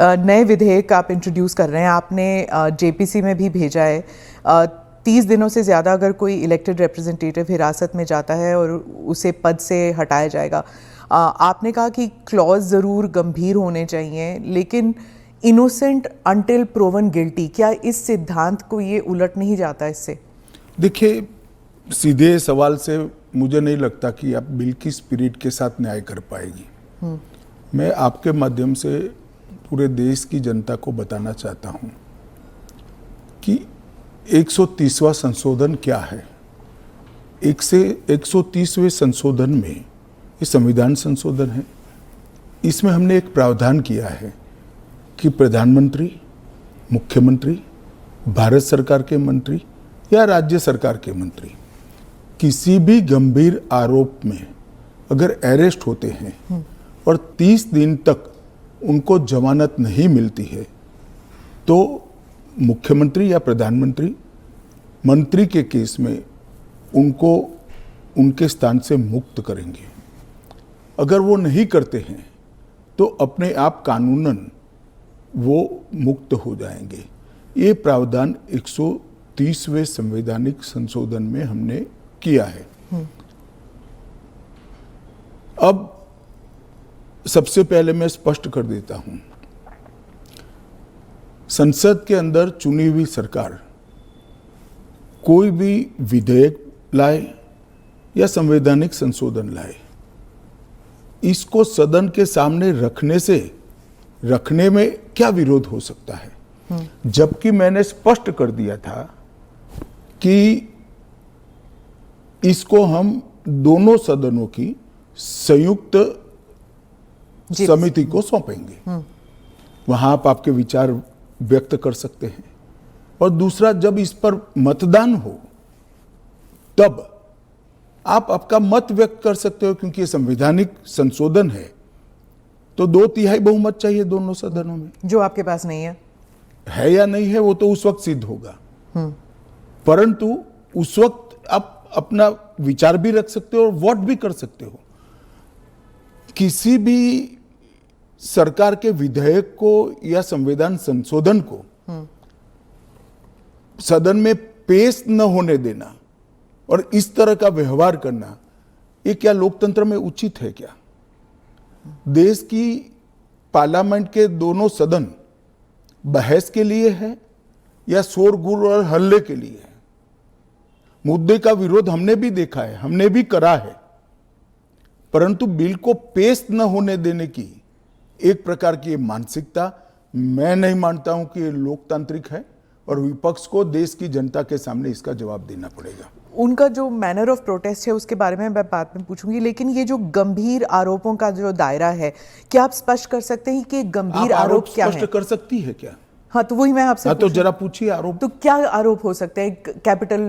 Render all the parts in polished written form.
नए विधेयक आप इंट्रोड्यूस कर रहे हैं, आपने जेपीसी में भी भेजा है। 30 दिनों से ज़्यादा अगर कोई इलेक्टेड रिप्रेजेंटेटिव हिरासत में जाता है और उसे पद से हटाया जाएगा। आपने कहा कि क्लॉज ज़रूर गंभीर होने चाहिए, लेकिन इनोसेंट अंटिल प्रूवन गिल्टी, क्या इस सिद्धांत को ये उलट नहीं जाता इससे? देखिए, सीधे सवाल से मुझे नहीं लगता कि आप बिल की स्पिरिट के साथ न्याय कर पाएगी। मैं आपके माध्यम से पूरे देश की जनता को बताना चाहता हूं कि 130वां संशोधन क्या है। 130वें संशोधन में ये संविधान संशोधन है। इसमें हमने एक प्रावधान किया है कि प्रधानमंत्री, मुख्यमंत्री, भारत सरकार के मंत्री या राज्य सरकार के मंत्री किसी भी गंभीर आरोप में अगर अरेस्ट होते हैं और 30 दिन तक उनको जमानत नहीं मिलती है तो मुख्यमंत्री या प्रधानमंत्री मंत्री के केस में उनको उनके स्थान से मुक्त करेंगे। अगर वो नहीं करते हैं तो अपने आप कानूनन वो मुक्त हो जाएंगे। ये प्रावधान 130वें संवैधानिक संशोधन में हमने किया है। अब सबसे पहले मैं स्पष्ट कर देता हूं, संसद के अंदर चुनी हुई सरकार कोई भी विधेयक लाए या संवैधानिक संशोधन लाए, इसको सदन के सामने रखने में क्या विरोध हो सकता है। जबकि मैंने स्पष्ट कर दिया था कि इसको हम दोनों सदनों की संयुक्त समिति को सौंपेंगे। वहां आप आपके विचार व्यक्त कर सकते हैं। और दूसरा, जब इस पर मतदान हो तब आप आपका मत व्यक्त कर सकते हो, क्योंकि ये संवैधानिक संशोधन है तो 2/3 बहुमत चाहिए दोनों सदनों में, जो आपके पास नहीं है या नहीं है वो तो उस वक्त सिद्ध होगा। परंतु उस वक्त आप अपना विचार भी रख सकते हो और वोट भी कर सकते हो। किसी भी सरकार के विधेयक को या संविधान संशोधन को सदन में पेश न होने देना और इस तरह का व्यवहार करना, ये क्या लोकतंत्र में उचित है क्या? देश की पार्लियामेंट के दोनों सदन बहस के लिए है या शोरगुल और हल्ले के लिए है? मुद्दे का विरोध हमने भी देखा है, हमने भी करा है, परंतु बिल को पेश न होने देने की एक प्रकार की मानसिकता मैं नहीं मानता हूं कि ये लोकतांत्रिक है और विपक्ष को देश की जनता के सामने इसका जवाब देना पड़ेगा। उनका जो मैनर ऑफ प्रोटेस्ट है उसके बारे में मैं बाद में पूछूंगी, लेकिन ये जो गंभीर आरोपों का जो दायरा है, क्या आप स्पष्ट कर सकते हैं कि गंभीर आरोप क्या है? स्पष्ट कर सकती है क्या? हाँ, तो वही मैं आपसे तो जरा पूछिए आरोप। तो क्या आरोप हो सकते हैं? कैपिटल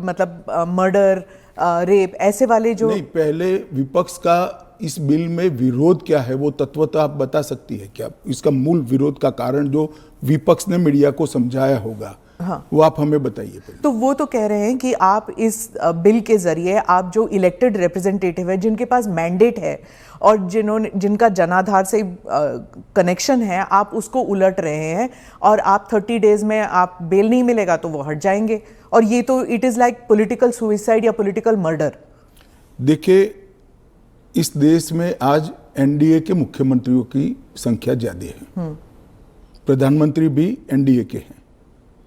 मतलब मर्डर, रेप, ऐसे वाले जो नहीं, पहले विपक्ष का इस बिल में विरोध क्या है वो तत्वतः आप बता सकती है क्या? इसका मूल विरोध का कारण जो विपक्ष ने मीडिया को समझाया होगा, हाँ, वो आप हमें बताइए पहले। तो वो तो कह रहे हैं कि आप इस बिल के जरिए आप जो इलेक्टेड रिप्रेजेंटेटिव है, जिनके पास मैंडेट है और जिनका जनाधार से कनेक्शन है, आप उसको उलट रहे हैं और आप 30 डेज में आप बेल नहीं मिलेगा तो वो हट जाएंगे। और ये तो it is like political suicide या पॉलिटिकल मर्डर। देखिए, इस देश में आज एनडीए के मुख्यमंत्रियों की संख्या ज्यादा है। प्रधानमंत्री भी एनडीए के हैं,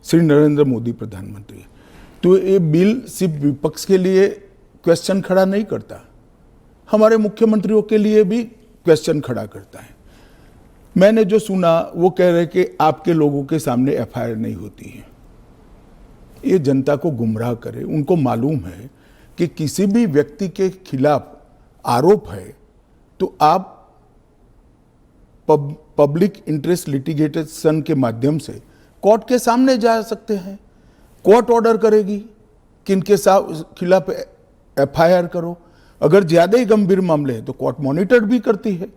श्री नरेंद्र मोदी प्रधानमंत्री है। तो ये बिल सिर्फ विपक्ष के लिए क्वेश्चन खड़ा नहीं करता, हमारे मुख्यमंत्रियों के लिए भी क्वेश्चन खड़ा करता है। मैंने जो सुना वो कह रहे कि आपके लोगों के सामने एफआईआर नहीं होती है। ये जनता को गुमराह करे। उनको मालूम है कि किसी भी व्यक्ति के खिलाफ आरोप है तो आप पब्लिक इंटरेस्ट लिटिगेशन के माध्यम से कोर्ट के सामने जा सकते हैं। कोर्ट ऑर्डर करेगी कि इनके खिलाफ एफआईआर करो। अगर ज्यादा ही गंभीर मामले हैं तो कोर्ट मॉनिटर भी करती है।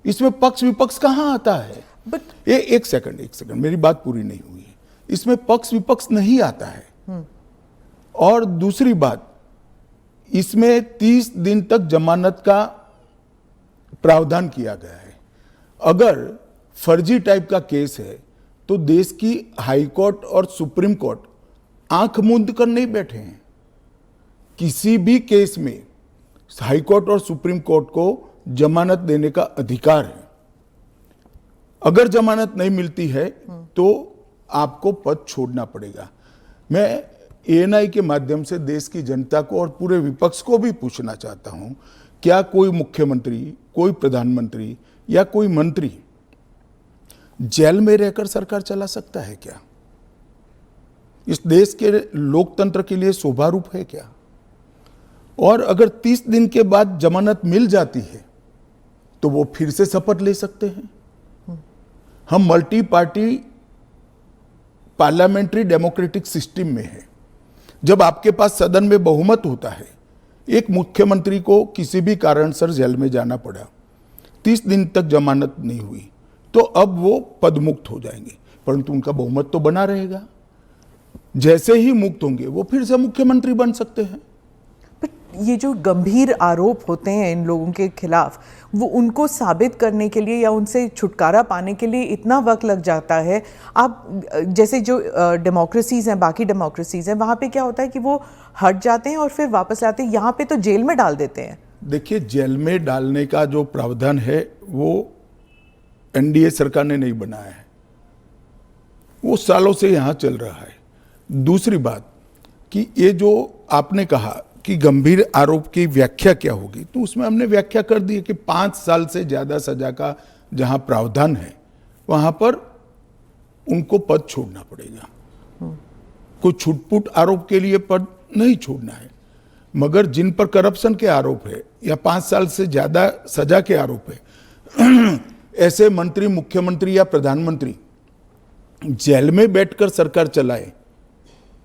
इसमें पक्ष विपक्ष कहां आता है? बट एक सेकंड, मेरी बात पूरी नहीं हुई है। इसमें पक्ष विपक्ष नहीं आता है। और दूसरी बात, इसमें 30 दिन तक जमानत का प्रावधान किया गया है। अगर फर्जी टाइप का केस है तो देश की हाई कोर्ट और सुप्रीम कोर्ट आंख मूंद कर नहीं बैठे हैं। किसी भी केस में हाई कोर्ट और सुप्रीम कोर्ट को जमानत देने का अधिकार है। अगर जमानत नहीं मिलती है तो आपको पद छोड़ना पड़ेगा। मैं एएनआई के माध्यम से देश की जनता को और पूरे विपक्ष को भी पूछना चाहता हूं, क्या कोई मुख्यमंत्री, कोई प्रधानमंत्री या कोई मंत्री जेल में रहकर सरकार चला सकता है क्या? इस देश के लोकतंत्र के लिए शोभा रूप है क्या? और अगर 30 दिन के बाद जमानत मिल जाती है तो वो फिर से शपथ ले सकते हैं। हम multi party parliamentary democratic system में है। जब आपके पास सदन में बहुमत होता है, एक मुख्यमंत्री को किसी भी कारणसर जेल में जाना पड़ा, 30 दिन तक जमानत नहीं हुई, तो अब वो पदमुक्त हो जाएंगे, परंतु उनका बहुमत तो बना रहेगा। जैसे ही मुक्त होंगे वो फिर से मुख्यमंत्री बन सकते हैं। पर ये जो गंभीर आरोप होते हैं इन लोगों के खिलाफ, वो उनको साबित करने के लिए या उनसे छुटकारा पाने के लिए इतना वक्त लग जाता है। आप जैसे जो डेमोक्रेसीज हैं, बाकी डेमोक्रेसीज हैं, वहाँ पे क्या होता है कि वो हट जाते हैं और फिर वापस आते हैं। यहाँ पे तो जेल में डाल देते हैं। देखिए, जेल में डालने का जो प्रावधान है वो एनडीए सरकार ने नहीं बनाया है, वो सालों से यहाँ चल रहा है। दूसरी बात कि ये जो आपने कहा कि गंभीर आरोप की व्याख्या क्या होगी, तो उसमें हमने व्याख्या कर दी है कि 5 साल से ज्यादा सजा का जहां प्रावधान है वहां पर उनको पद छोड़ना पड़ेगा। कोई छुटपुट आरोप के लिए पद नहीं छोड़ना है, मगर जिन पर करप्शन के आरोप है या 5 साल से ज्यादा सजा के आरोप है, ऐसे मंत्री, मुख्यमंत्री या प्रधानमंत्री जेल में बैठकर सरकार चलाए,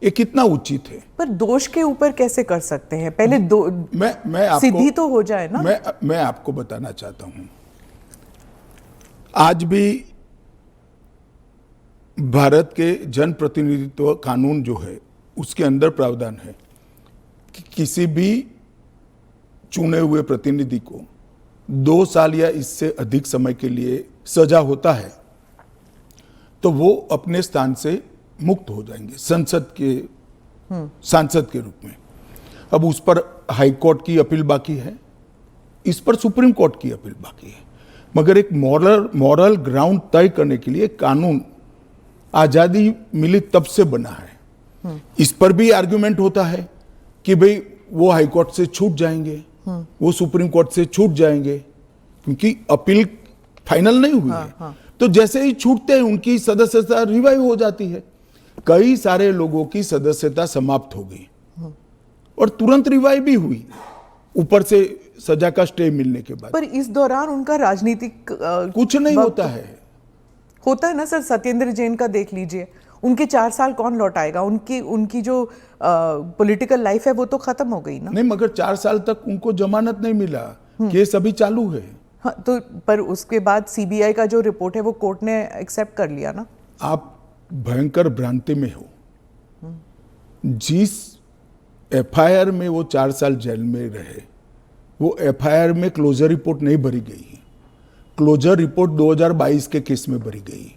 ये कितना उचित है? पर दोष के ऊपर कैसे कर सकते हैं? पहले मैं आपको सिद्धि तो हो जाए ना। मैं आपको बताना चाहता हूं, आज भी भारत के जन प्रतिनिधित्व कानून जो है उसके अंदर प्रावधान है कि किसी भी चुने हुए प्रतिनिधि को 2 साल या इससे अधिक समय के लिए सजा होता है तो वो अपने स्थान से मुक्त हो जाएंगे सांसद के रूप में। अब उस पर हाई कोर्ट की अपील बाकी है, इस पर सुप्रीम कोर्ट की अपील बाकी है, मगर एक मॉरल ग्राउंड तय करने के लिए कानून आजादी मिली तब से बना है। इस पर भी आर्गुमेंट होता है कि भाई वो हाई कोर्ट से छूट जाएंगे, वो सुप्रीम कोर्ट से छूट जाएंगे, क्योंकि अपील फाइनल नहीं हुई है। तो जैसे ही छूटते हैं उनकी सदस्यता रिवाइव हो जाती है। कई सारे लोगों की सदस्यता समाप्त हो गई और तुरंत रिवाइव भी हुई, ऊपर से सजा का स्टे मिलने के बाद। पर इस दौरान उनका राजनीतिक कुछ नहीं होता है ना सर। सत्येंद्र जैन का देख लीजिए, उनके 4 साल कौन लौटाएगा? उनकी जो पॉलिटिकल लाइफ है वो तो खत्म हो गई ना। नहीं, मगर 4 साल तक उनको जमानत नहीं मिला, केस अभी चालू है। हाँ, तो पर उसके बाद सीबीआई का जो रिपोर्ट है वो कोर्ट ने एक्सेप्ट कर लिया ना। आप भयंकर भ्रांति में हो। जिस एफआईआर में वो 4 साल जेल में रहे, वो एफआईआर में क्लोजर रिपोर्ट नहीं भरी गई है। क्लोजर रिपोर्ट 2022 के केस में भरी गई।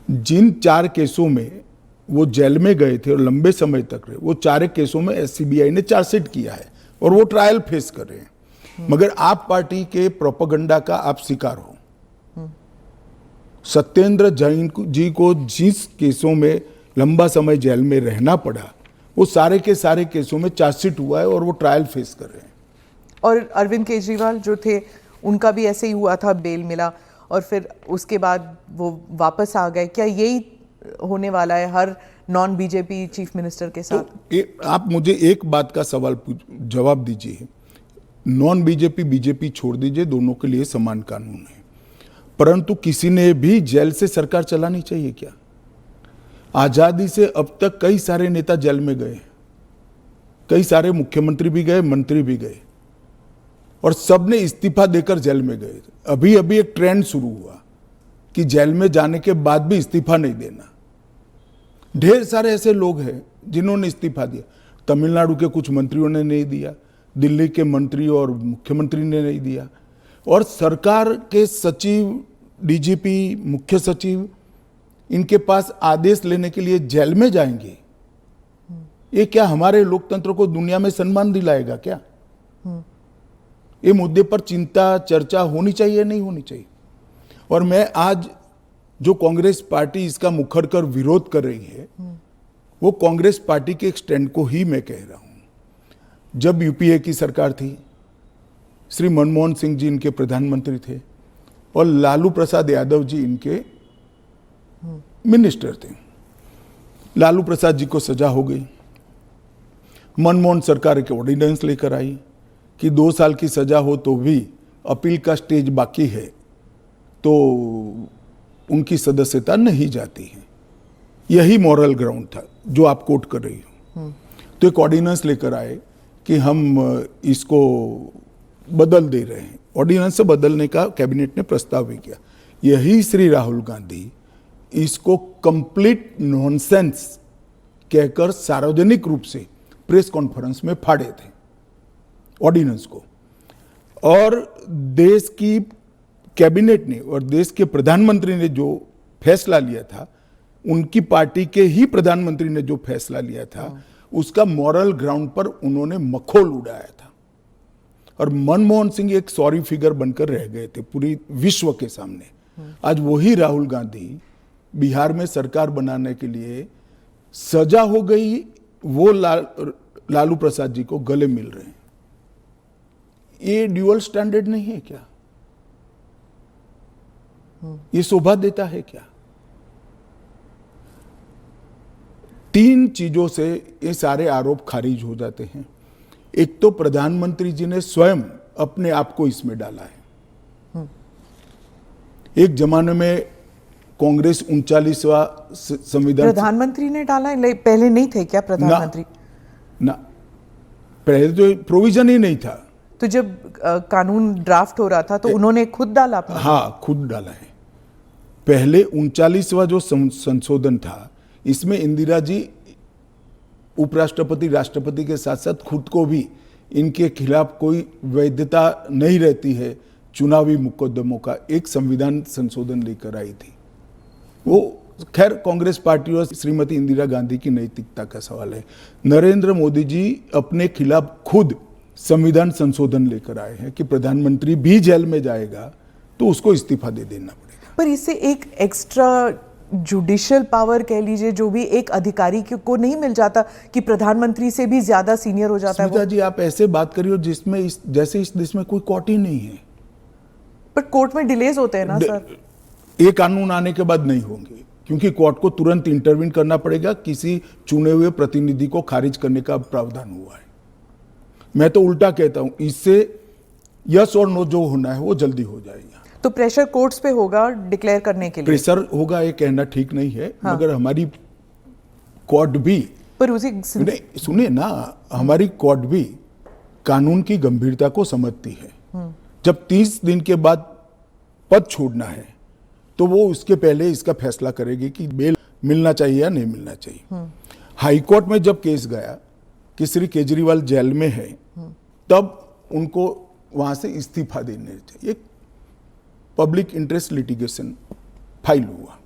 जिन 4 केसों में वो जेल में गए थे और लंबे समय तक रहे, वो 4 केसों में सीबीआई ने चार्जशीट किया है और वो ट्रायल फेस कर रहे हैं। मगर आप पार्टी के प्रोपेगेंडा का आप शिकार हो। सत्येंद्र जैन जी को जिस केसों में लंबा समय जेल में रहना पड़ा, वो सारे के सारे केसों में चार्जशीट हुआ है और वो ट्रायल फेस कर रहे हैं। और अरविंद केजरीवाल जो थे, उनका भी ऐसे ही हुआ था, बेल मिला और फिर उसके बाद वो वापस आ गए। क्या यही होने वाला है हर नॉन बीजेपी चीफ मिनिस्टर के साथ? तो आप मुझे एक बात का जवाब दीजिए। नॉन बीजेपी बीजेपी छोड़ दीजिए, दोनों के लिए समान कानून है, परंतु किसी ने भी जेल से सरकार चलानी चाहिए क्या? आजादी से अब तक कई सारे नेता जेल में गए, कई सारे मुख्यमंत्री भी गए, मंत्री भी गए, और सब ने इस्तीफा देकर जेल में गए। अभी अभी एक ट्रेंड शुरू हुआ कि जेल में जाने के बाद भी इस्तीफा नहीं देना। ढेर सारे ऐसे लोग हैं जिन्होंने इस्तीफा दिया। तमिलनाडु के कुछ मंत्रियों ने नहीं दिया, दिल्ली के मंत्री और मुख्यमंत्री ने नहीं दिया, और सरकार के सचिव डीजीपी, मुख्य सचिव इनके पास आदेश लेने के लिए जेल में जाएंगे, ये क्या हमारे लोकतंत्र को दुनिया में सम्मान दिलाएगा क्या? ये मुद्दे पर चिंता, चर्चा होनी चाहिए, नहीं होनी चाहिए? और मैं आज जो कांग्रेस पार्टी इसका मुखर कर विरोध कर रही है, वो कांग्रेस पार्टी के एक स्टैंड को ही मैं कह रहा हूं। जब यूपीए की सरकार थी, श्री मनमोहन सिंह जी इनके प्रधानमंत्री थे और लालू प्रसाद यादव जी इनके मिनिस्टर थे। लालू प्रसाद जी को सजा हो गई, मनमोहन सरकार एक ऑर्डिनेंस लेकर आई कि 2 साल की सजा हो तो भी अपील का स्टेज बाकी है तो उनकी सदस्यता नहीं जाती है। यही मॉरल ग्राउंड था जो आप कोट कर रही हो। तो एक ऑर्डिनेंस लेकर आए कि हम इसको बदल दे रहे हैं। ऑर्डिनेंस से बदलने का कैबिनेट ने प्रस्ताव भी किया। यही श्री राहुल गांधी इसको कंप्लीट नॉनसेंस कहकर सार्वजनिक रूप से प्रेस कॉन्फ्रेंस में फाड़े थे ऑर्डिनेंस को। और देश की कैबिनेट ने और देश के प्रधानमंत्री ने जो फैसला लिया था, उनकी पार्टी के ही प्रधानमंत्री ने जो फैसला लिया था, उसका मॉरल ग्राउंड पर उन्होंने मखौल उड़ाया था। और मनमोहन सिंह एक सॉरी फिगर बनकर रह गए थे पूरी विश्व के सामने। आज वही राहुल गांधी बिहार में सरकार बनाने के लिए सजा हो गई, वो लालू प्रसाद जी को गले मिल रहे हैं। ये ड्यूअल स्टैंडर्ड नहीं है क्या? ये शोभा देता है क्या? 3 चीजों से ये सारे आरोप खारिज हो जाते हैं। एक तो प्रधानमंत्री जी ने स्वयं अपने आप को इसमें डाला है। एक जमाने में कांग्रेस 39वां संविधान, प्रधानमंत्री ने डाला है, पहले नहीं थे क्या प्रधानमंत्री? ना, पहले तो प्रोविजन ही नहीं था। तो जब कानून ड्राफ्ट हो रहा था तो उन्होंने खुद डाला अपना? हाँ, खुद डाला है। पहले 39वां जो संशोधन था, इसमें इंदिरा जी उपराष्ट्रपति, राष्ट्रपति के साथ साथ खुद को भी इनके खिलाफ कोई वैधता नहीं रहती है चुनावी मुकदमों का एक संविधान संशोधन लेकर आई थी। वो खैर कांग्रेस पार्टी और श्रीमती इंदिरा गांधी की नैतिकता का सवाल है। नरेंद्र मोदी जी अपने खिलाफ खुद संविधान संशोधन लेकर आए हैं कि प्रधानमंत्री भी जेल में जाएगा तो उसको इस्तीफा दे देना पड़ेगा। पर इससे एक एक्स्ट्रा जुडिशियल पावर कह लीजिए जो भी एक अधिकारी को नहीं मिल जाता कि प्रधानमंत्री से भी ज्यादा सीनियर हो जाता है वो? जी, आप ऐसे बात करिए जिसमें जैसे इस देश में कोई कोर्ट ही नहीं है। पर कोर्ट में डिलेज होते हैं ना सर? ये कानून आने के बाद नहीं होंगे, क्योंकि कोर्ट को तुरंत इंटरवीन करना पड़ेगा। किसी चुने हुए प्रतिनिधि को खारिज करने का प्रावधान हुआ है। मैं तो उल्टा कहता हूं, इससे यस और नो जो होना है वो जल्दी हो जाएगा। तो प्रेशर कोर्ट्स पे होगा डिक्लेयर करने के लिए? प्रेशर होगा ये कहना ठीक नहीं है। हाँ। मगर हमारी कोर्ट भी, पर उसी सुनिए ना, हमारी कोर्ट भी कानून की गंभीरता को समझती है। जब 30 दिन के बाद पद छोड़ना है तो वो उसके पहले इसका फैसला करेगी कि बेल मिलना चाहिए या नहीं मिलना चाहिए। हाईकोर्ट में जब केस गया कि श्री केजरीवाल जेल में है, तब उनको वहां से इस्तीफा देने चाहिए। पब्लिक इंटरेस्ट लिटिगेशन फाइल हुआ।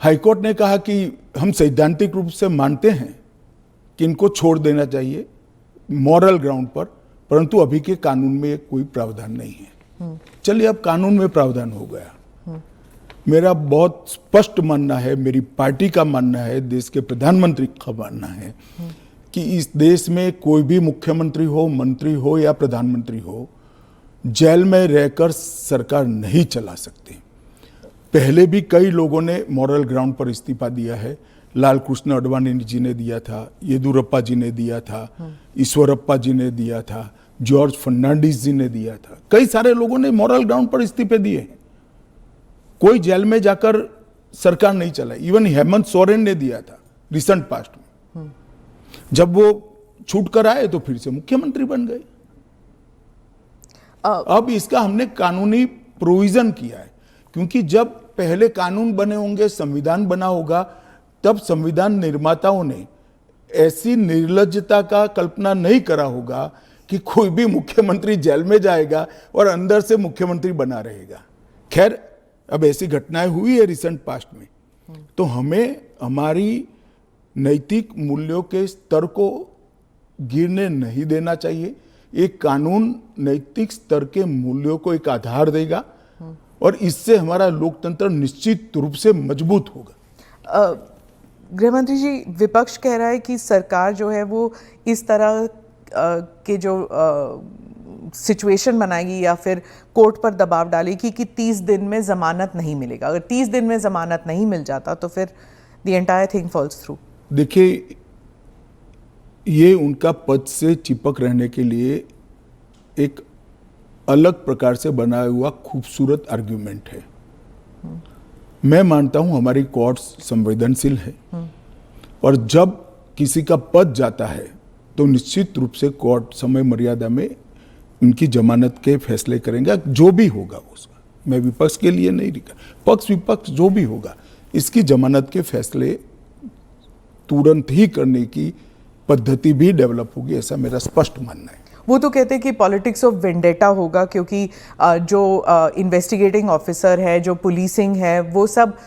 हाईकोर्ट ने कहा कि हम सैद्धांतिक रूप से मानते हैं कि इनको छोड़ देना चाहिए मॉरल ग्राउंड पर, परंतु अभी के कानून में कोई प्रावधान नहीं है। चलिए, अब कानून में प्रावधान हो गया। मेरा बहुत स्पष्ट मानना है, मेरी पार्टी का मानना है, देश के प्रधानमंत्री का मानना है कि इस देश में कोई भी मुख्यमंत्री हो, मंत्री हो या प्रधानमंत्री हो, जेल में रहकर सरकार नहीं चला सकते। पहले भी कई लोगों ने मॉरल ग्राउंड पर इस्तीफा दिया है। लाल कृष्ण आडवाणी जी ने दिया था, येदुरप्पा जी ने दिया था, ईश्वरप्पा जी ने दिया था, जॉर्ज फर्नांडिस जी ने दिया था। कई सारे लोगों ने मॉरल ग्राउंड पर इस्तीफे दिए हैं। कोई जेल में जाकर सरकार नहीं चलाई। इवन हेमंत सोरेन ने दिया था रिसेंट पास्ट में। जब वो छूट कर आए तो फिर से मुख्यमंत्री बन गए। अब इसका हमने कानूनी प्रोविजन किया है, क्योंकि जब पहले कानून बने होंगे, संविधान बना होगा, तब संविधान निर्माताओं ने ऐसी निर्लज्जता का कल्पना नहीं करा होगा कि कोई भी मुख्यमंत्री जेल में जाएगा और अंदर से मुख्यमंत्री बना रहेगा। खैर अब ऐसी घटनाएं हुई है रिसेंट पास्ट में, तो हमें हमारी नैतिक मूल्यों के स्तर को गिरने नहीं देना चाहिए। एक कानून नैतिक स्तर के मूल्यों को एक आधार देगा और इससे हमारा लोकतंत्र निश्चित रूप से मजबूत होगा। गृह मंत्री जी, विपक्ष कह रहा है कि सरकार जो है वो इस तरह के जो सिचुएशन बनाएगी या फिर कोर्ट पर दबाव डालेगी कि 30 दिन में जमानत नहीं मिलेगा। अगर 30 दिन में जमानत नहीं मिल जाता तो फिर the entire thing falls through. देखिए, ये उनका पद से चिपक रहने के लिए एक अलग प्रकार से बनाया हुआ खूबसूरत आर्ग्यूमेंट है। मैं मानता हूं हमारी कोर्ट्स संवेदनशील है और जब किसी का पद जाता है तो निश्चित रूप से कोर्ट समय मर्यादा में उनकी जमानत के फैसले करेंगे, जो भी होगा उसका। मैं विपक्ष के लिए नहीं लिखा, पक्ष विपक्ष जो भी होगा इसकी जमानत के फैसले तुरंत ही करने की पद्धति भी डेवलप होगी, ऐसा मेरा स्पष्ट मानना है। वो तो कहते हैं कि पॉलिटिक्स ऑफ वेंडेटा होगा, क्योंकि जो इन्वेस्टिगेटिंग ऑफिसर है, जो पुलिसिंग है, वो सब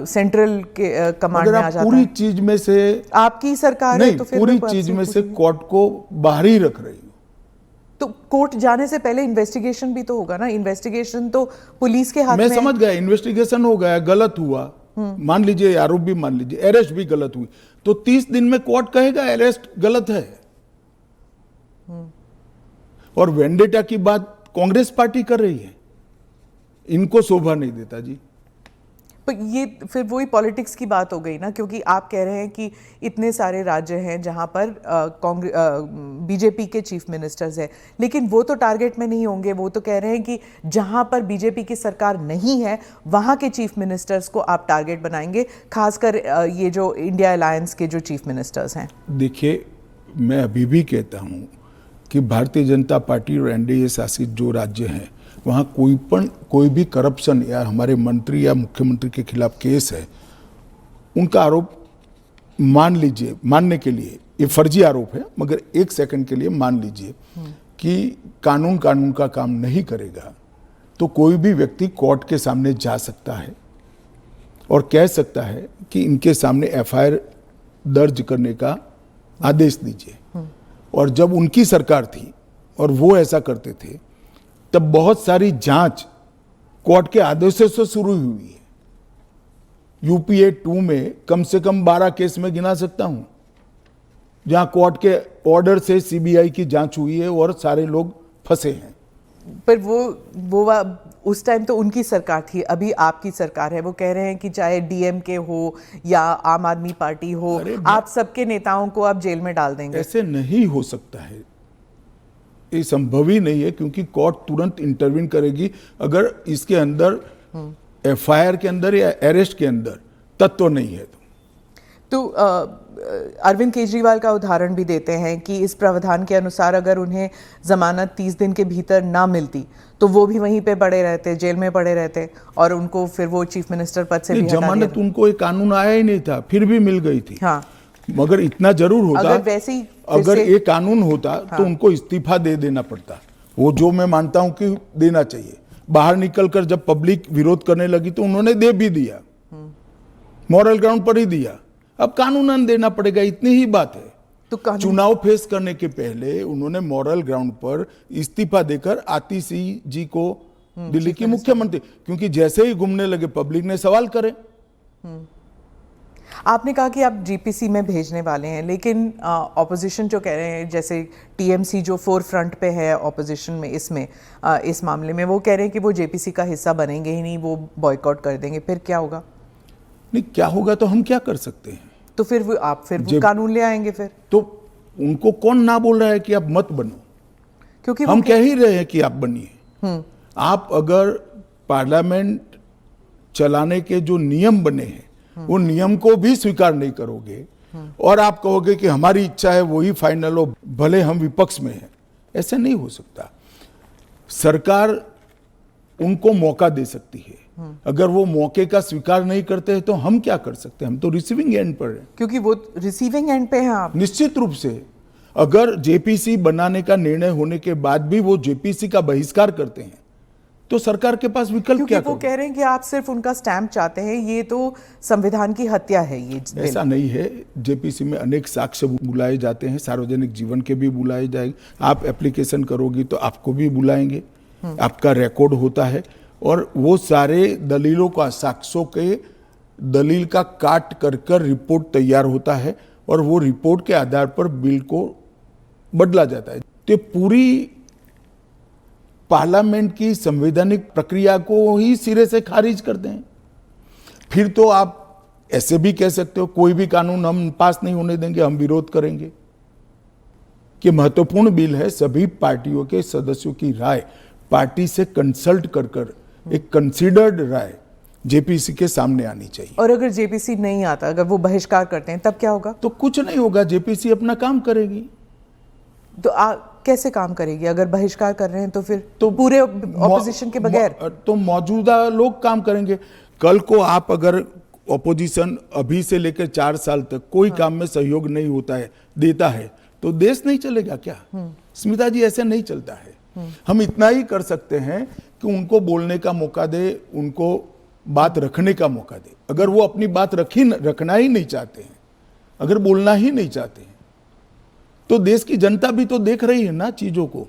सेंट्रल के कमांड में आ जाता है। पूरी चीज में से आपकी सरकार है तो फिर पूरी चीज में से कोर्ट को बाहर ही रख रही हो। तो कोर्ट जाने से पहले इन्वेस्टिगेशन भी तो होगा ना। इन्वेस्टिगेशन तो पुलिस के हाथ में। मैं समझ गया, इन्वेस्टिगेशन हो गया, गलत हुआ, मान लीजिए आरोप भी मान लीजिए, अरेस्ट भी गलत हुई, तो 30 दिन में कोर्ट कहेगा अरेस्ट गलत है। और वेंडेटा की बात कांग्रेस पार्टी कर रही है, इनको शोभा नहीं देता जी। पर ये फिर वही पॉलिटिक्स की बात हो गई ना, क्योंकि आप कह रहे हैं कि इतने सारे राज्य हैं जहां पर बीजेपी के चीफ मिनिस्टर्स हैं, लेकिन वो तो टारगेट में नहीं होंगे। वो तो कह रहे हैं कि जहां पर बीजेपी की सरकार नहीं है वहां के चीफ मिनिस्टर्स को आप टारगेट बनाएंगे, खासकर ये जो इंडिया अलायंस के जो चीफ मिनिस्टर्स हैं। देखिए, मैं अभी भी कहता हूं कि भारतीय जनता पार्टी और एनडीए शासित जो राज्य हैं वहाँ कोई भी करप्शन या हमारे मंत्री या मुख्यमंत्री के खिलाफ केस है, उनका आरोप मान लीजिए, मानने के लिए ये फर्जी आरोप है, मगर एक सेकंड के लिए मान लीजिए कि कानून का काम नहीं करेगा, तो कोई भी व्यक्ति कोर्ट के सामने जा सकता है और कह सकता है कि इनके सामने एफआईआर दर्ज करने का आदेश दीजिए। और जब उनकी सरकार थी और वो ऐसा करते थे, तब बहुत सारी जांच कोर्ट के आदेशों से शुरू हुई है। यूपीए 2 में कम से कम 12 केस में गिना सकता हूं जहां कोर्ट के ऑर्डर से सीबीआई की जांच हुई है और सारे लोग फंसे हैं। पर वो उस टाइम तो उनकी सरकार थी, अभी आपकी सरकार है। वो कह रहे हैं कि चाहे डीएमके हो या आम आदमी पार्टी हो, आप सबके नेताओं को आप जेल में डाल देंगे। ऐसे नहीं हो सकता है, ये संभव ही नहीं है, क्योंकि कोर्ट तुरंत इंटरवीन करेगी अगर इसके अंदर एफआईआर के अंदर या अरेस्ट के अंदर तत्व नहीं है तो अरविंद केजरीवाल का उदाहरण भी देते हैं कि इस प्रावधान के अनुसार अगर उन्हें जमानत 30 दिन के भीतर ना मिलती तो वो भी वहीं पे पड़े रहते, जेल में पड़े रहते, और उनको फिर वो चीफ मिनिस्टर पद से भी हटा दिया। जमानत उनको एक कानून आया ही नहीं था, फिर भी मिल गई थी। हाँ, मगर इतना जरूर होता, अगर ये कानून होता तो उनको इस्तीफा दे देना पड़ता। वो जो मैं मानता हूं कि देना चाहिए। बाहर निकलकर जब पब्लिक विरोध करने लगी तो उन्होंने दे भी दिया, मॉरल ग्राउंड पर ही दिया। अब कानूनन देना पड़ेगा, इतनी ही बात है। तो चुनाव फेस करने के पहले उन्होंने मॉरल ग्राउंड पर इस्तीफा देकर आतिशी जी को दिल्ली की मुख्यमंत्री, क्योंकि जैसे ही घूमने लगे पब्लिक ने सवाल करे। आपने कहा कि आप जीपीसी में भेजने वाले हैं, लेकिन ऑपोजिशन जो कह रहे हैं, जैसे टीएमसी जो फोर फ्रंट पे है ऑपोजिशन में इस मामले में, वो कह रहे हैं कि वो जेपीसी का हिस्सा बनेंगे ही नहीं, वो बॉयकॉट कर देंगे। फिर क्या होगा? नहीं, क्या होगा तो हम क्या कर सकते हैं? तो फिर वो कानून ले आएंगे फिर? तो उनको कौन ना बोल रहा है कि आप मत बनो? क्योंकि हम कह ही रहे हैं कि आप बनिए। आप अगर पार्लियामेंट चलाने के जो नियम बने हैं वो नियम को भी स्वीकार नहीं करोगे और आप कहोगे कि हमारी इच्छा है वही फाइनल हो, भले हम विपक्ष में हैं, ऐसे नहीं हो सकता। सरकार उनको मौका दे सकती है, अगर वो मौके का स्वीकार नहीं करते हैं तो हम क्या कर सकते हैं? हम तो रिसीविंग एंड पर हैं। क्योंकि वो रिसीविंग एंड पे हैं आप। निश्चित रूप से अगर जेपीसी बनाने का निर्णय होने के बाद भी वो जेपीसी का बहिष्कार करते हैं तो सरकार के पास विकल्प क्योंकि क्या वो करो? कह रहे हैं कि आप सिर्फ उनका स्टैंप चाहते हैं, ये तो संविधान की हत्या है ये बिल। ऐसा नहीं है। जेपीसी में अनेक साक्ष्य बुलाए जाते हैं, सार्वजनिक जीवन के भी बुलाए जाएंगे। आप एप्लीकेशन करोगी तो आपको भी बुलाएंगे, आपका रिकॉर्ड होता है, और वो सारे दलीलों का, साक्ष्यों के दलील का काट कर रिपोर्ट तैयार होता है, और वो रिपोर्ट के आधार पर बिल को बदला जाता है। तो पूरी पार्लियामेंट की संवैधानिक प्रक्रिया को ही सिरे से खारिज कर दें। फिर तो आप ऐसे भी कह सकते हो कोई भी कानून हम पास नहीं होने देंगे, हम विरोध करेंगे। कि महत्वपूर्ण बिल है, सभी पार्टियों के सदस्यों की राय पार्टी से कंसल्ट कर एक कंसीडर्ड राय जेपीसी के सामने आनी चाहिए। और अगर जेपीसी नहीं आता, अगर वो बहिष्कार करते हैं, तब क्या होगा? तो कुछ नहीं होगा, जेपीसी अपना काम करेगी। तो कैसे काम करेगी? अगर बहिष्कार कर रहे हैं तो फिर तो पूरे ऑपोजिशन के बगैर तो मौजूदा लोग काम करेंगे। कल को आप अगर ऑपोजिशन अभी से लेकर 4 साल तक कोई काम में सहयोग नहीं होता है, देता है, तो देश नहीं चलेगा क्या? स्मिता जी, ऐसे नहीं चलता है। हम इतना ही कर सकते हैं कि उनको बोलने का मौका दे, उनको बात रखने का मौका दे। अगर वो अपनी बात रखना ही नहीं चाहते हैं, अगर बोलना ही नहीं चाहते हैं, तो देश की जनता भी तो देख रही है ना चीजों को।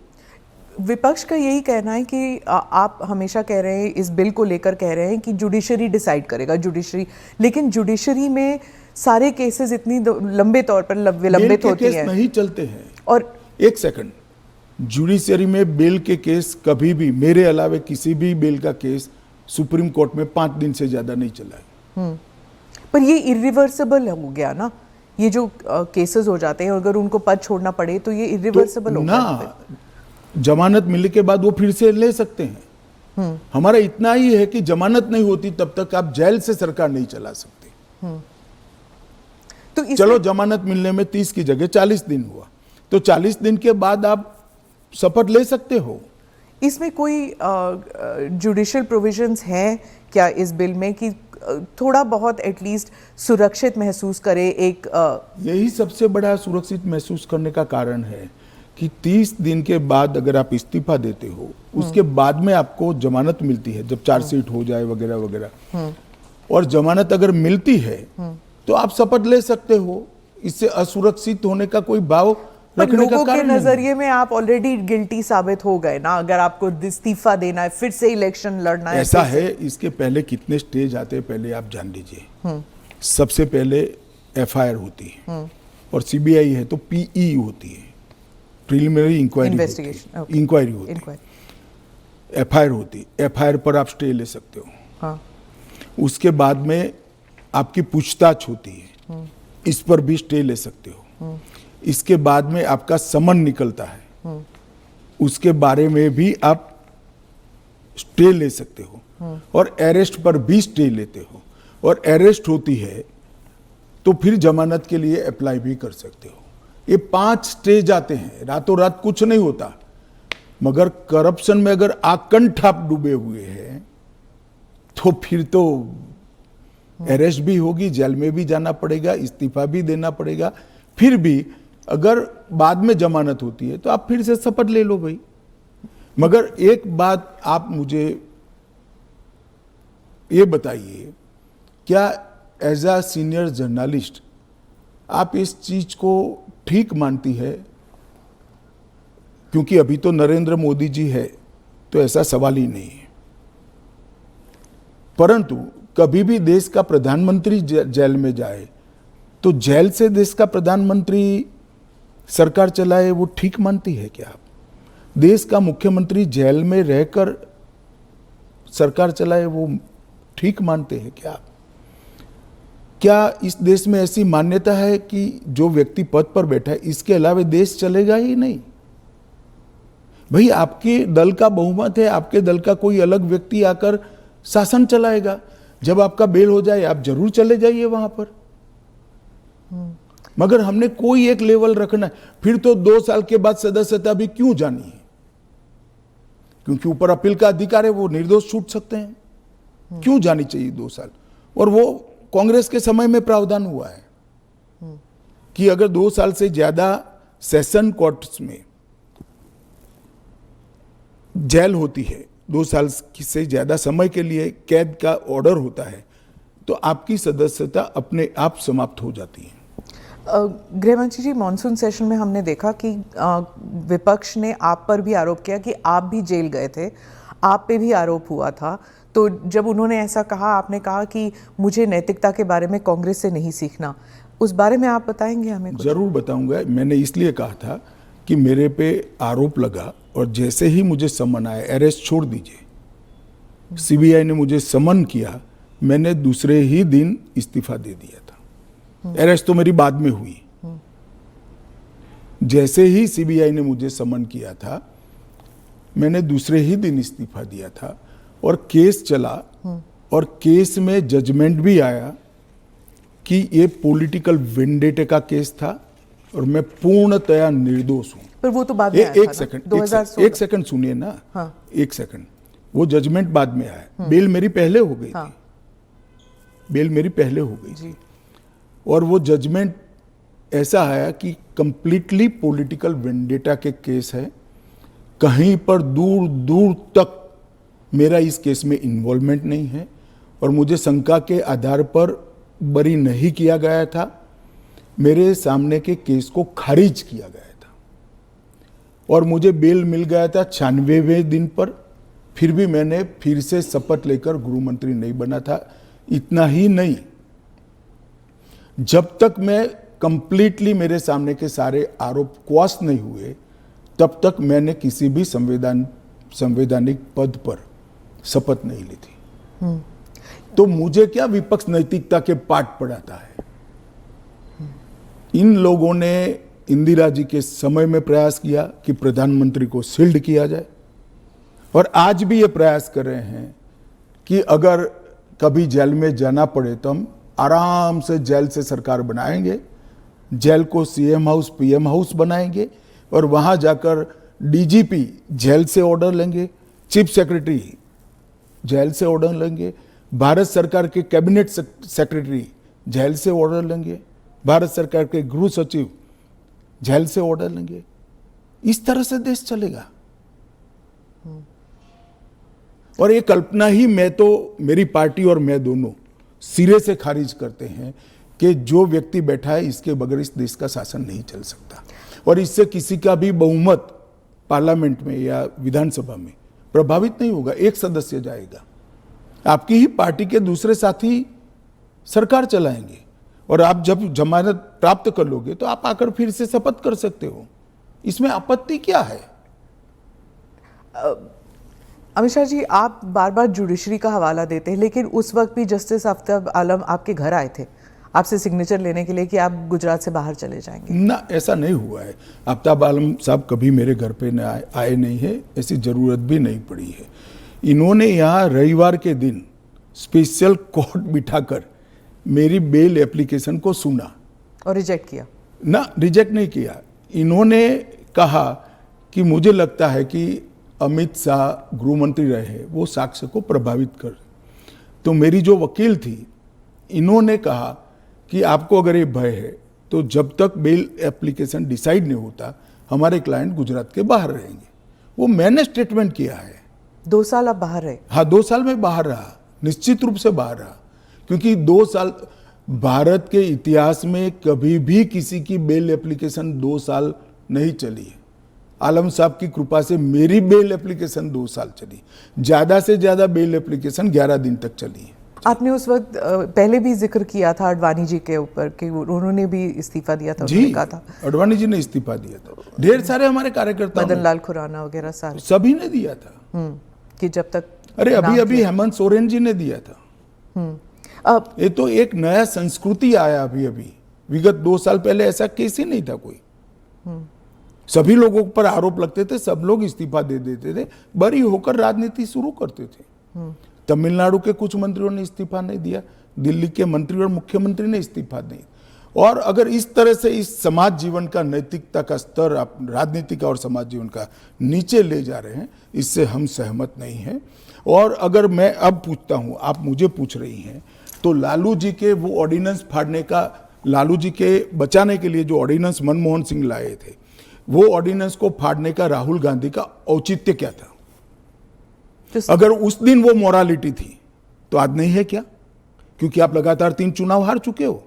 विपक्ष का यही कहना है कि आप हमेशा कह रहे हैं, इस बिल को लेकर कह रहे हैं कि जुडिशरी डिसाइड करेगा, जुडिशरी, लेकिन जुडिशरी में सारे केसेस इतनी लंबे तौर पर विलंबित होती हैं, नहीं चलते हैं। और एक सेकंड, जुडिशरी में बेल के केस कभी भी, मेरे अलावे किसी भी बेल का केस सुप्रीम कोर्ट में 5 दिन से ज्यादा नहीं चला है। पर ये इरिवर्सिबल हो गया ना, ये जो केसेस हो जाते हैं, अगर उनको पद छोड़ना पड़े तो ये इरिवर्सिबल हो गया ना। जमानत मिलने के बाद वो फिर से ले सकते हैं। हमारा इतना ही है कि जमानत नहीं होती तब तक आप जेल से सरकार नहीं चला सकते। तो चलो, जमानत मिलने में 30 की जगह 40 दिन हुआ, तो 40 दिन के बाद आप शपथ ले सकते हो। इसमें कोई जुडिशियल प्रोविजंस हैं क्या इस बिल में कि थोड़ा बहुत एटलीस्ट सुरक्षित महसूस करे? यही सबसे बड़ा सुरक्षित महसूस करने का कारण है कि 30 दिन के बाद अगर आप इस्तीफा देते हो, उसके बाद में आपको जमानत मिलती है, जब चार्जशीट हो जाए वगैरह वगैरह, और जमानत अगर मिलती है तो आप शपथ ले सकते हो। इससे असुरक्षित होने का कोई भाव रखने का कारण के नजरिए में आप ऑलरेडी गिल्टी साबित हो गए ना, अगर आपको इस्तीफा देना है, फिर से इलेक्शन लड़ना है। ऐसा है, इसके पहले कितने स्टेज आते हैं पहले आप जान लीजिए। सबसे पहले एफआईआर होती है, और सीबीआई है तो पीई होती है, प्रिलिमिनरी इंक्वायरी होती है, एफआईआर होती है। एफआईआर पर आप स्टे ले सकते हो। हाँ। उसके बाद में आपकी पूछताछ होती है, इस पर भी स्टे ले सकते हो। इसके बाद में आपका समन निकलता है, उसके बारे में भी आप स्टे ले सकते हो, और अरेस्ट पर भी स्टे लेते हो, और अरेस्ट होती है तो फिर जमानत के लिए अप्लाई भी कर सकते हो। ये 5 स्टेज आते हैं, रातों रात कुछ नहीं होता। मगर करप्शन में अगर आकंठ आप डूबे हुए हैं तो फिर तो अरेस्ट भी होगी, जेल में भी जाना पड़ेगा, इस्तीफा भी देना पड़ेगा। फिर भी अगर बाद में जमानत होती है तो आप फिर से शपथ ले लो भाई। मगर एक बात आप मुझे ये बताइए, क्या एज अ सीनियर जर्नलिस्ट आप इस चीज को ठीक मानती है? क्योंकि अभी तो नरेंद्र मोदी जी है तो ऐसा सवाल ही नहीं है, परंतु कभी भी देश का प्रधानमंत्री जेल में जाए तो जेल से देश का प्रधानमंत्री सरकार चलाए, वो ठीक मानती है क्या आप? देश का मुख्यमंत्री जेल में रहकर सरकार चलाए, वो ठीक मानते हैं क्या आप? क्या इस देश में ऐसी मान्यता है कि जो व्यक्ति पद पर बैठा है इसके अलावा देश चलेगा ही नहीं? भाई, आपके दल का बहुमत है, आपके दल का कोई अलग व्यक्ति आकर शासन चलाएगा। जब आपका बेल हो जाए आप जरूर चले जाइए वहां पर। मगर हमने कोई एक लेवल रखना है। फिर तो 2 साल के बाद सदस्यता भी क्यों जानी है? क्योंकि ऊपर अपील का अधिकार है, वो निर्दोष छूट सकते हैं। क्यों जानी चाहिए 2 साल? और वो कांग्रेस के समय में प्रावधान हुआ है कि अगर 2 साल से ज्यादा सेशन कोर्ट्स में जेल होती है 2 साल से ज़्यादा समय के लिए कैद का ऑर्डर होता है तो आपकी सदस्यता अपने आप समाप्त हो जाती है। गृहमंत्री जी, मॉनसून सेशन में हमने देखा कि विपक्ष ने आप पर भी आरोप किया कि आप भी जेल गए थे, आप पे भी आरोप हुआ था। तो जब उन्होंने ऐसा कहा, आपने कहा कि मुझे नैतिकता के बारे में कांग्रेस से नहीं सीखना, उस बारे में आप बताएंगे हमें कुछ? जरूर बताऊंगा। मैंने इसलिए कहा था कि मेरे पे आरोप लगा और जैसे ही मुझे समन आया, अरेस्ट छोड़ दीजिए, सीबीआई ने मुझे समन किया, मैंने दूसरे ही दिन इस्तीफा दे दिया था। अरेस्ट तो मेरी बाद में हुई। जैसे ही सीबीआई ने मुझे समन किया था, मैंने दूसरे ही दिन इस्तीफा दिया था और केस चला और केस में जजमेंट भी आया कि ये पॉलिटिकल वेंडेटे का केस था और मैं पूर्णतया निर्दोष हूं। पर वो तो बाद में आया था एक ना, सेकंड 2016। एक सेकंड सुनिए ना। हाँ। एक सेकंड, वो जजमेंट बाद में आया। बेल मेरी पहले हो गई थी, बेल मेरी पहले हो गई थी और वो जजमेंट ऐसा आया कि कंप्लीटली पॉलिटिकल वेंडेटा के केस है, कहीं पर दूर दूर तक मेरा इस केस में इन्वॉल्वमेंट नहीं है और मुझे शंका के आधार पर बरी नहीं किया गया था। मेरे सामने के केस को खारिज किया गया था और मुझे बेल मिल गया था 96वें दिन पर। फिर भी मैंने फिर से शपथ लेकर गृह मंत्री नहीं बना था। इतना ही नहीं, जब तक मैं कंप्लीटली मेरे सामने के सारे आरोप क्वाश नहीं हुए तब तक मैंने किसी भी संवैधानिक पद पर शपथ नहीं ली थी। तो मुझे क्या विपक्ष नैतिकता के पाठ पढ़ाता है? इन लोगों ने इंदिरा जी के समय में प्रयास किया कि प्रधानमंत्री को शील्ड किया जाए और आज भी ये प्रयास कर रहे हैं कि अगर कभी जेल में जाना पड़े तो हम आराम से जेल से सरकार बनाएंगे, जेल को सीएम हाउस पीएम हाउस बनाएंगे और वहां जाकर डीजीपी जेल से ऑर्डर लेंगे, चीफ सेक्रेटरी जेल से ऑर्डर लेंगे, भारत सरकार के कैबिनेट सेक्रेटरी जेल से ऑर्डर लेंगे, भारत सरकार के गृह सचिव जेल से ऑर्डर लेंगे। इस तरह से देश चलेगा। और ये कल्पना ही मैं तो, मेरी पार्टी और मैं दोनों सिरे से खारिज करते हैं कि जो व्यक्ति बैठा है इसके बगैर इस देश का शासन नहीं चल सकता और इससे किसी का भी बहुमत पार्लियामेंट में या विधानसभा में प्रभावित नहीं होगा। एक सदस्य जाएगा, आपकी ही पार्टी के दूसरे साथी सरकार चलाएंगे और आप जब जमानत प्राप्त कर लोगे तो आप आकर फिर से शपथ कर सकते हो। इसमें आपत्ति क्या है? अमित शाह जी, आप बार बार जुडिशरी का हवाला देते हैं, लेकिन उस वक्त भी जस्टिस आफ्ताब आलम आपके घर आए थे आपसे सिग्नेचर लेने के लिए कि आप गुजरात से बाहर चले जाएंगे। ना, ऐसा नहीं हुआ है। आफ्ताब आलम साहब कभी मेरे घर पे आए नहीं है, ऐसी जरूरत भी नहीं पड़ी है। इन्होंने यहाँ रविवार के दिन स्पेशल कोर्ट बिठाकर मेरी बेल एप्लीकेशन को सुना और रिजेक्ट किया। ना, रिजेक्ट नहीं किया। इन्होंने कहा कि मुझे लगता है कि अमित शाह गृह मंत्री रहे, वो साक्ष्य को प्रभावित कर। तो मेरी जो वकील थी, इन्होंने कहा कि आपको अगर ये भय है तो जब तक बेल एप्लीकेशन डिसाइड नहीं होता हमारे क्लाइंट गुजरात के बाहर रहेंगे। वो मैंने स्टेटमेंट किया है। 2 साल आप बाहर रहे? हाँ, 2 साल में बाहर रहा, निश्चित रूप से बाहर रहा, क्योंकि 2 साल भारत के इतिहास में कभी भी किसी की बेल एप्लीकेशन 2 साल नहीं चली है। आलम साहब की कृपा से मेरी बेल एप्लीकेशन 2 साल चली, ज्यादा से ज्यादा बेल एप्लीकेशन 11 दिन तक चली है। आपने उस वक्त पहले भी जिक्र किया था अडवाणी जी के ऊपर कि उन्होंने भी इस्तीफा दिया था। जी, कहा था अडवाणी जी ने इस्तीफा दिया था। ढेर सारे हमारे कार्यकर्ता, मदन लाल खुराना वगैरह सारे, सभी ने दिया था। कि जब तक, अरे अभी हेमंत सोरेन जी ने दिया था। ये तो एक नया संस्कृति आया अभी विगत 2 साल पहले ऐसा केस ही नहीं था कोई। सभी लोगों पर आरोप लगते थे, सब लोग इस्तीफा दे देते थे, बरी होकर राजनीति शुरू करते थे। तमिलनाडु के कुछ मंत्रियों ने इस्तीफा नहीं दिया, दिल्ली के मंत्री और मुख्यमंत्री ने इस्तीफा नहीं। और अगर इस तरह से इस समाज जीवन का, नैतिकता का स्तर आप राजनीति का और समाज जीवन का नीचे ले जा रहे हैं, इससे हम सहमत नहीं हैं। और अगर मैं अब पूछता हूं, आप मुझे पूछ रही हैं, तो लालू जी के वो ऑर्डिनेंस फाड़ने का, लालू जी के बचाने के लिए जो ऑर्डिनेंस मनमोहन सिंह लाए थे, वो ऑर्डिनेंस को फाड़ने का राहुल गांधी का औचित्य क्या था? अगर उस दिन वो मोरालिटी थी तो आज नहीं है क्या? क्योंकि आप लगातार 3 चुनाव हार चुके हो।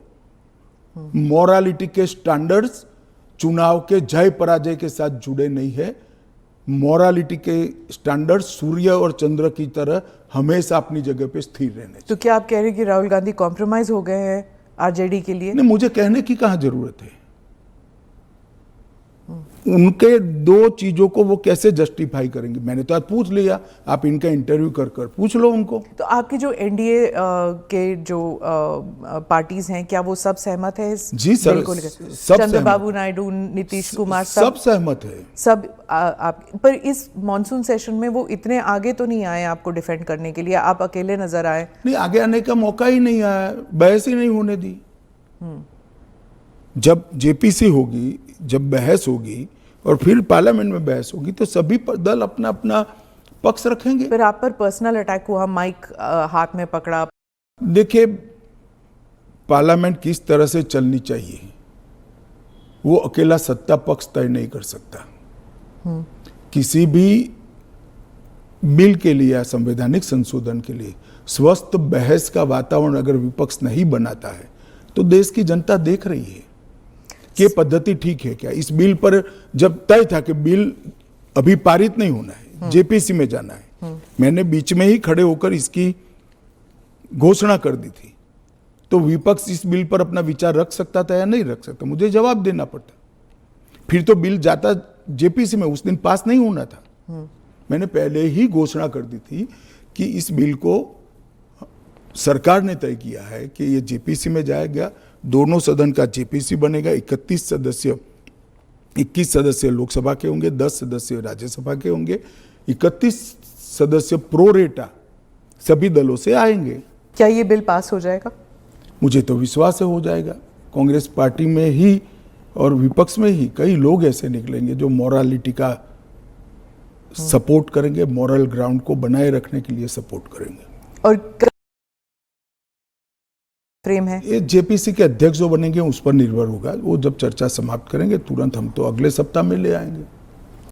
मोरालिटी के स्टैंडर्ड्स चुनाव के जय पराजय के साथ जुड़े नहीं है। मोरालिटी के स्टैंडर्ड सूर्य और चंद्र की तरह हमेशा अपनी जगह पे स्थिर रहने चाहिए। तो क्या आप कह रहे हैं कि राहुल गांधी कॉम्प्रोमाइज हो गए हैं आरजेडी के लिए? नहीं, मुझे कहने की कहाँ जरूरत है। उनके 2 चीजों को वो कैसे जस्टिफाई करेंगे? मैंने तो आज पूछ लिया, आप इनका इंटरव्यू कर पूछ लो उनको। तो आपके जो एनडीए के जो पार्टीज हैं, क्या वो सब सहमत है इस जी सर, बिल को लेकर? सब चंद्रबाबू नायडू, नीतीश कुमार सब सहमत है। सब आप पर इस मॉनसून सेशन में वो इतने आगे तो नहीं आए आपको डिफेंड करने के लिए, आप अकेले नजर आए। नहीं, आगे आने का मौका ही नहीं आया, बहस ही नहीं होने दी। जब जेपीसी होगी, जब बहस होगी और फिर पार्लियामेंट में बहस होगी तो सभी दल अपना अपना पक्ष रखेंगे। फिर आप पर पर्सनल अटैक हुआ, माइक हाथ में पकड़ा। देखिए, पार्लियामेंट किस तरह से चलनी चाहिए वो अकेला सत्ता पक्ष तय नहीं कर सकता। किसी भी बिल के लिए या संवैधानिक संशोधन के लिए स्वस्थ बहस का वातावरण अगर विपक्ष नहीं बनाता है तो देश की जनता देख रही है कि पद्धति ठीक है क्या। इस बिल पर जब तय था कि बिल अभी पारित नहीं होना है, जेपीसी में जाना है, मैंने बीच में ही खड़े होकर इसकी घोषणा कर दी थी, तो विपक्ष इस बिल पर अपना विचार रख सकता था या नहीं रख सकता, मुझे जवाब देना पड़ता। फिर तो बिल जाता जेपीसी में, उस दिन पास नहीं होना था। मैंने पहले ही घोषणा कर दी थी कि इस बिल को सरकार ने तय किया है कि ये जेपीसी में जाएगा। दोनों सदन का जेपीसी बनेगा। 21 सदस्य लोकसभा के होंगे, 10 सदस्य राज्यसभा के होंगे, 31 सदस्य प्रोरेटा सभी दलों से आएंगे। क्या ये बिल पास हो जाएगा? मुझे तो विश्वास है हो जाएगा। कांग्रेस पार्टी में ही और विपक्ष में ही कई लोग ऐसे निकलेंगे जो मोरालिटी का सपोर्ट करेंगे, मॉरल ग्राउंड को बनाए रखने के लिए सपोर्ट करेंगे। और फ्रेम है ये जेपीसी के अध्यक्ष जो बनेंगे उस पर निर्भर होगा। वो जब चर्चा समाप्त करेंगे तुरंत हम तो अगले सप्ताह में ले आएंगे।